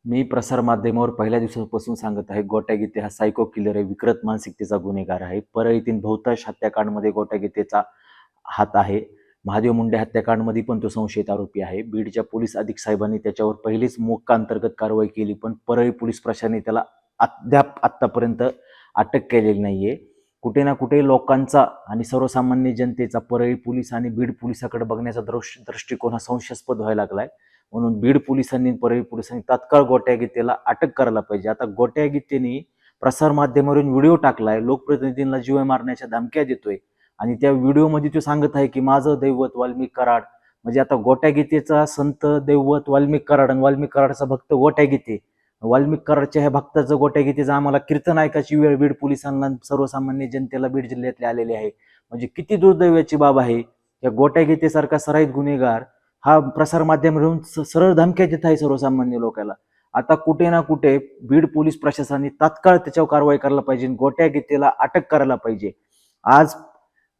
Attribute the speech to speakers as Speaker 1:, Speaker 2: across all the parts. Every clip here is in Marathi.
Speaker 1: मी प्रसारमाध्यमावर पहिल्या दिवसापासून सांगत आहे, गोट्या गीते हा सायको किलर आहे, विकृत मानसिकतेचा गुन्हेगार आहे. परळीतील बहुतांश हत्याकांडमध्ये गोट्या गीतेचा हात आहे. महादेव मुंडे हत्याकांडमध्ये पण तो संशयित आरोपी आहे. बीडच्या पोलीस अधीक्षक साहेबांनी त्याच्यावर पहिलीच मोक्का अंतर्गत कारवाई केली, पण परळी पोलीस प्रशासनाने त्याला अद्याप आत्तापर्यंत अटक केलेली नाहीये. कुठे ना कुठे लोकांचा आणि सर्वसामान्य जनतेचा परळी पोलीस आणि बीड पोलिसाकडे बघण्याचा दृष्टिकोन हा संशयास्पद व्हायला लागलाय. म्हणून बीड पोलिसांनी परळी पोलिसांनी तात्काळ गोट्या गीतेला अटक करायला पाहिजे. आता गोट्या गीतेने प्रसारमाध्यमावरून व्हिडिओ टाकलाय, लोकप्रतिनिधींना जीवे मारण्याच्या धमक्या देतोय आणि त्या व्हिडिओमध्ये तो सांगत आहे की माझं दैवत वाल्मिक कराड. म्हणजे आता गोट्या गीतेचा संत दैवत वाल्मिक कराड आणि वाल्मिक कराडचा भक्त गोट्या गीते. वाल्मिक कराडच्या ह्या भक्ताचं गोट्या गीतेचं आम्हाला कीर्तन ऐकायची वेळ बीड पोलिसांना सर्वसामान्य जनतेला बीड जिल्ह्यातले आलेले आहे. म्हणजे किती दुर्दैवाची बाब आहे. या गोट्या गीतेसारखा सराईत गुन्हेगार हा प्रसार माध्यमावरून सरळ धमक्या देत आहे सर्वसामान्य लोकांना. आता कुठे ना कुठे बीड पोलीस प्रशासनाने तात्काळ त्याच्यावर कारवाई करायला पाहिजे, गोट्या गीतेला अटक करायला पाहिजे. आज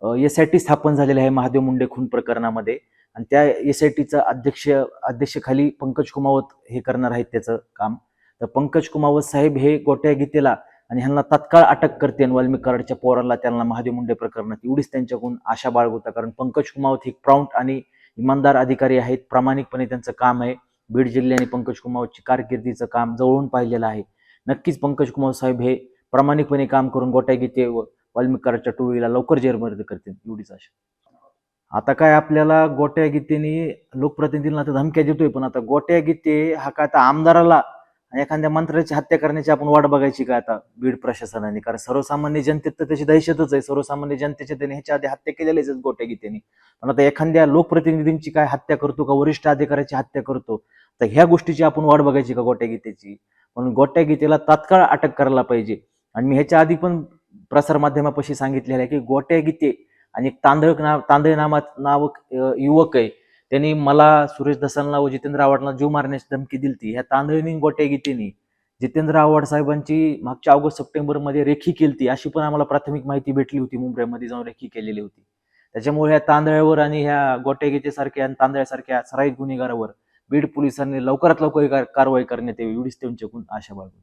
Speaker 1: एसआयटी स्थापन झालेली आहे महादेव मुंडे खून प्रकरणामध्ये आणि त्या एसआयटीचा अध्यक्षखाली पंकज कुमावत हे करणार आहेत त्याचं काम. तर पंकज कुमावत साहेब हे गोट्या गीतेला आणि ह्यांना तात्काळ अटक करते वाल्मिक कराडच्या पोराला त्यांना महादेव मुंडे प्रकरणात एवढीच त्यांच्याकडून आशा बाळगुता. कारण पंकज कुमावत ही प्राउंट आणि इमानदार अधिकारी आहेत, प्रामाणिकपणे त्यांचं काम आहे. बीड जिल्ह्याने पंकज कुमावतची कारकिर्दीचं काम जवळून पाहिलेलं आहे. नक्कीच पंकज कुमावत साहेब हे प्रामाणिकपणे काम करून गोट्या गीते व वाल्मिक कराडच्या टोळीला लवकर जेरबंद करतील एवढीच आशा. आता काय आपल्याला गोट्या गीतेने लोकप्रतिनिधींना तर धमक्या देतोय, पण आता गोट्या गीते हा काय आता आमदाराला आणि एखाद्या मंत्र्याची हत्या करण्याची आपण वाट बघायची का आता बीड प्रशासनाने? कारण सर्वसामान्य जनतेत तर त्याची दहशतच आहे. सर्वसामान्य जनतेच्या त्याने ह्याच्या आधी हत्या केलेल्याच गोट्या गीतेने. पण आता एखाद्या लोकप्रतिनिधींची काय हत्या करतो का, वरिष्ठ अधिकाऱ्याची हत्या करतो, तर ह्या गोष्टीची आपण वाट बघायची का गोट्या गीतेची? म्हणून गोट्या गीतेला तात्काळ अटक करायला पाहिजे. आणि मी ह्याच्या आधी पण प्रसारमाध्यमापाशी सांगितलेलं आहे की गोट्या गीते आणि एक तांदळ नावक युवक आहे, त्यांनी मला, सुरेश दसालना व जितेंद्र आव्हाडला जीव मारण्याची धमकी दिली. ह्या तांदळीनी गोट्या गीतेनी जितेंद्र आव्हाड साहेबांची मागच्या ऑगस्ट सप्टेंबरमध्ये रेखी केली अशी पण आम्हाला प्राथमिक माहिती भेटली होती. मुंबईमध्ये जाऊन रेखी केलेली होती. त्याच्यामुळे ह्या तांदळावर आणि ह्या गोट्या गीतेसारख्या आणि तांदळासारख्या सराईत गुन्हेगारावर बीड पोलिसांनी लवकरात लवकर कारवाई करण्यात यावी एवढीच त्यांच्याकडून आशा बाळगतो.